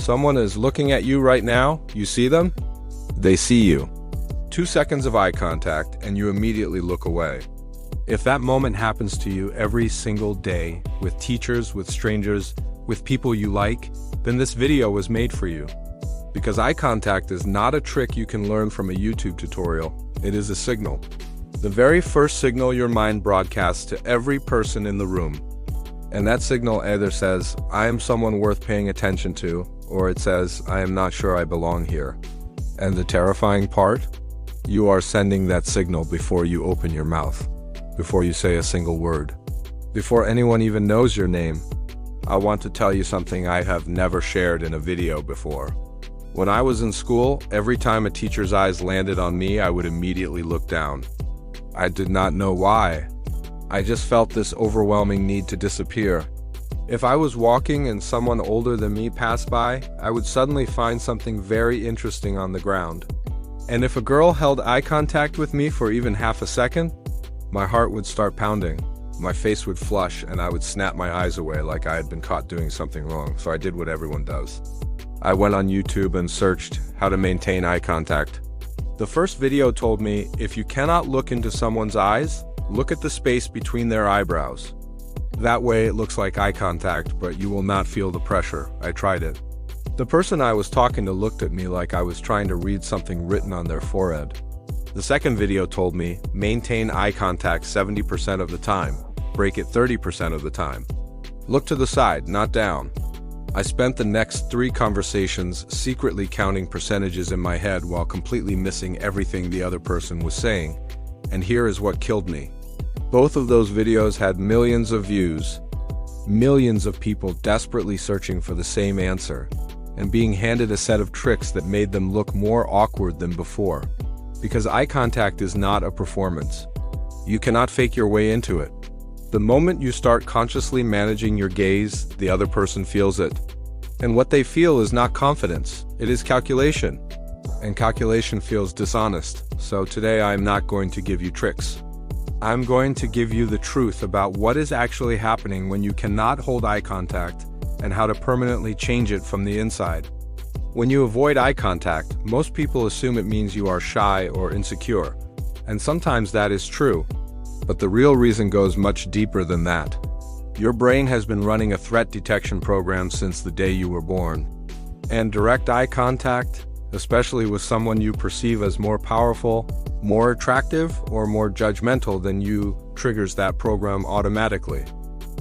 Someone is looking at you right now. You see them? They see you. 2 seconds of eye contact and you immediately look away. If that moment happens to you every single day, with teachers, with strangers, with people you like, then this video was made for you. Because eye contact is not a trick you can learn from a YouTube tutorial, it is a signal. The very first signal your mind broadcasts to every person in the room. And that signal either says, I am someone worth paying attention to, or it says, I am not sure I belong here. And the terrifying part? You are sending that signal before you open your mouth, before you say a single word, before anyone even knows your name. I want to tell you something I have never shared in a video before. When I was in school, every time a teacher's eyes landed on me, I would immediately look down. I did not know why. I just felt this overwhelming need to disappear. If I was walking and someone older than me passed by, I would suddenly find something very interesting on the ground. And if a girl held eye contact with me for even half a second, my heart would start pounding. My face would flush and I would snap my eyes away like I had been caught doing something wrong, so I did what everyone does. I went on YouTube and searched how to maintain eye contact. The first video told me, if you cannot look into someone's eyes, look at the space between their eyebrows. That way it looks like eye contact, but you will not feel the pressure. I tried it. The person I was talking to looked at me like I was trying to read something written on their forehead. The second video told me, maintain eye contact 70% of the time, break it 30% of the time. Look to the side, not down. I spent the next 3 conversations secretly counting percentages in my head while completely missing everything the other person was saying. And here is what killed me. Both of those videos had millions of views, millions of people desperately searching for the same answer, and being handed a set of tricks that made them look more awkward than before. Because eye contact is not a performance. You cannot fake your way into it. The moment you start consciously managing your gaze, the other person feels it. And what they feel is not confidence, it is calculation. And calculation feels dishonest, so today I'm not going to give you tricks. I'm going to give you the truth about what is actually happening when you cannot hold eye contact and how to permanently change it from the inside. When you avoid eye contact, most people assume it means you are shy or insecure, and sometimes that is true. But the real reason goes much deeper than that. Your brain has been running a threat detection program since the day you were born. And direct eye contact, especially with someone you perceive as more powerful, more attractive, or more judgmental than you, triggers that program automatically.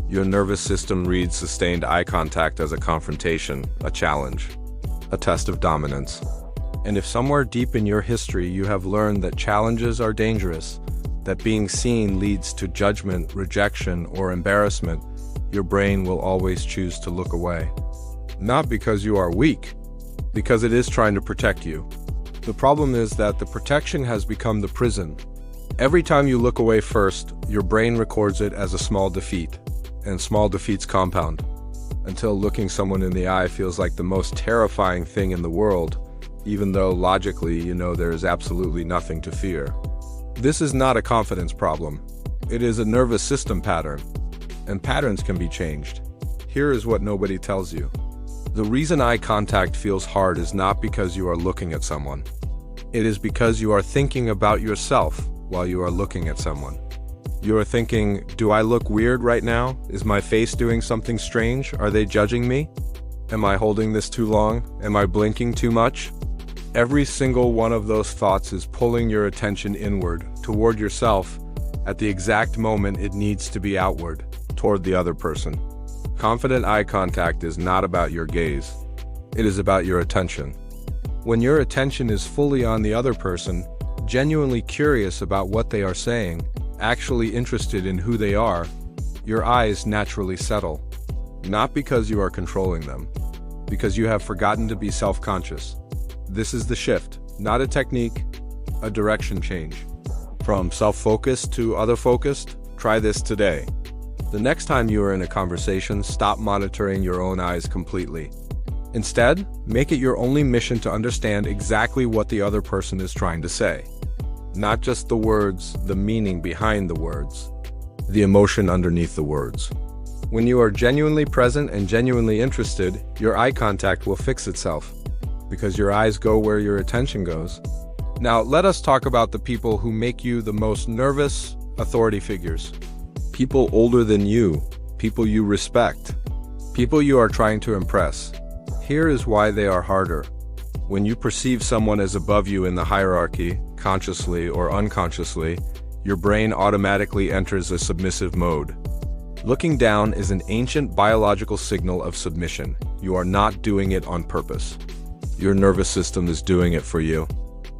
Your nervous system reads sustained eye contact as a confrontation, a challenge, a test of dominance. And if somewhere deep in your history you have learned that challenges are dangerous, that being seen leads to judgment, rejection, or embarrassment, your brain will always choose to look away. Not because you are weak, because it is trying to protect you. The problem is that the protection has become the prison. Every time you look away first, your brain records it as a small defeat, and small defeats compound, until looking someone in the eye feels like the most terrifying thing in the world, even though logically you know there is absolutely nothing to fear. This is not a confidence problem. It is a nervous system pattern, and patterns can be changed. Here is what nobody tells you. The reason eye contact feels hard is not because you are looking at someone. It is because you are thinking about yourself while you are looking at someone. You are thinking, do I look weird right now? Is my face doing something strange? Are they judging me? Am I holding this too long? Am I blinking too much? Every single one of those thoughts is pulling your attention inward, toward yourself, at the exact moment it needs to be outward, toward the other person. Confident eye contact is not about your gaze. It is about your attention. When your attention is fully on the other person, genuinely curious about what they are saying, actually interested in who they are, your eyes naturally settle. Not because you are controlling them, because you have forgotten to be self-conscious. This is the shift, not a technique, a direction change. From self-focused to other-focused, try this today. The next time you are in a conversation, stop monitoring your own eyes completely. Instead, make it your only mission to understand exactly what the other person is trying to say. Not just the words, the meaning behind the words, the emotion underneath the words. When you are genuinely present and genuinely interested, your eye contact will fix itself, because your eyes go where your attention goes. Now, let us talk about the people who make you the most nervous: authority figures. People older than you, people you respect, people you are trying to impress. Here is why they are harder. When you perceive someone as above you in the hierarchy, consciously or unconsciously, your brain automatically enters a submissive mode. Looking down is an ancient biological signal of submission. You are not doing it on purpose. Your nervous system is doing it for you.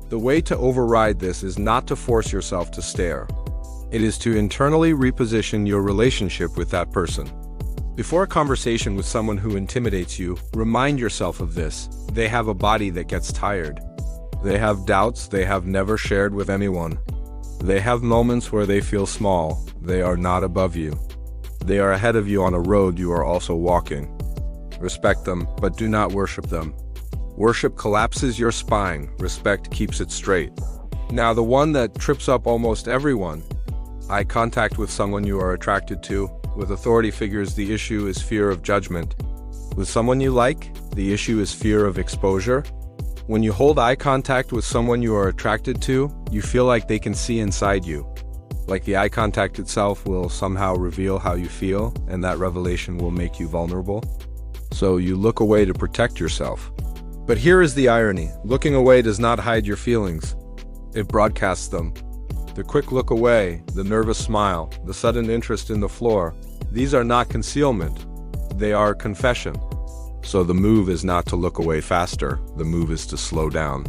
The way to override this is not to force yourself to stare. It is to internally reposition your relationship with that person. Before a conversation with someone who intimidates you, remind yourself of this. They have a body that gets tired. They have doubts they have never shared with anyone. They have moments where they feel small. They are not above you. They are ahead of you on a road you are also walking. Respect them, but do not worship them. Worship collapses your spine. Respect keeps it straight. Now, the one that trips up almost everyone: eye contact with someone you are attracted to. With authority figures, the issue is fear of judgment. With someone you like, the issue is fear of exposure. When you hold eye contact with someone you are attracted to, you feel like they can see inside you. Like the eye contact itself will somehow reveal how you feel, and that revelation will make you vulnerable. So you look away to protect yourself. But here is the irony. Looking away does not hide your feelings. It broadcasts them. The quick look away, the nervous smile, the sudden interest in the floor, these are not concealment. They are confession. So the move is not to look away faster. The move is to slow down.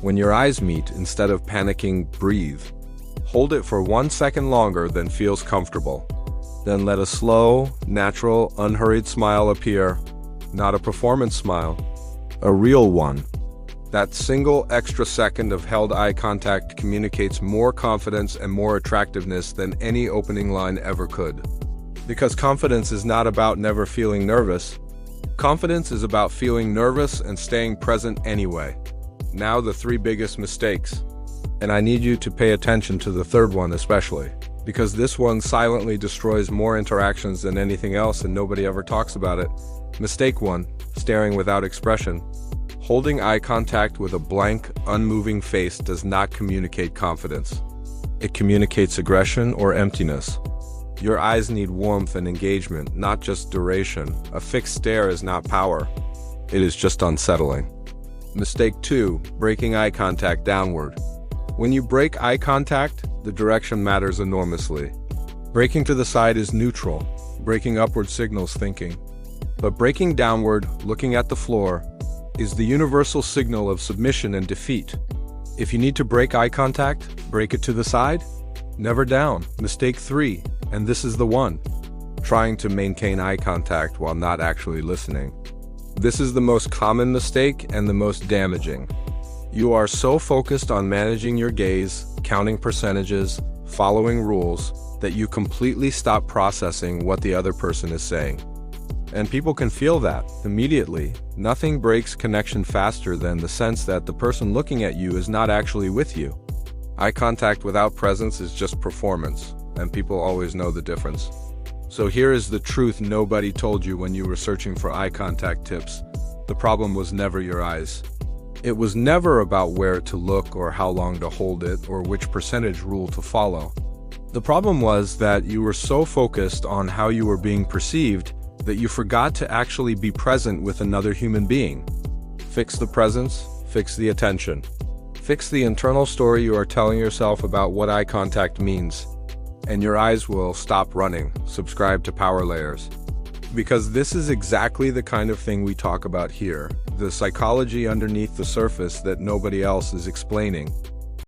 When your eyes meet, instead of panicking, breathe. Hold it for 1 second longer than feels comfortable. Then let a slow, natural, unhurried smile appear. Not a performance smile, a real one. That single extra second of held eye contact communicates more confidence and more attractiveness than any opening line ever could. Because confidence is not about never feeling nervous. Confidence is about feeling nervous and staying present anyway. Now, the 3 biggest mistakes. And I need you to pay attention to the third one especially, because this one silently destroys more interactions than anything else and nobody ever talks about it. Mistake 1: staring without expression. Holding eye contact with a blank, unmoving face does not communicate confidence. It communicates aggression or emptiness. Your eyes need warmth and engagement, not just duration. A fixed stare is not power. It is just unsettling. Mistake 2: breaking eye contact downward. When you break eye contact, the direction matters enormously. Breaking to the side is neutral. Breaking upward signals thinking. But breaking downward, looking at the floor, is the universal signal of submission and defeat. If you need to break eye contact, break it to the side, never down. Mistake 3, and this is the one: trying to maintain eye contact while not actually listening. This is the most common mistake and the most damaging. You are so focused on managing your gaze, counting percentages, following rules, that you completely stop processing what the other person is saying. And people can feel that immediately. Nothing breaks connection faster than the sense that the person looking at you is not actually with you. Eye contact without presence is just performance, and people always know the difference. So here is the truth nobody told you when you were searching for eye contact tips. The problem was never your eyes. It was never about where to look or how long to hold it or which percentage rule to follow. The problem was that you were so focused on how you were being perceived that you forgot to actually be present with another human being. Fix the presence, fix the attention. Fix the internal story you are telling yourself about what eye contact means, and your eyes will stop running. Subscribe to Power Layers. Because this is exactly the kind of thing we talk about here, the psychology underneath the surface that nobody else is explaining.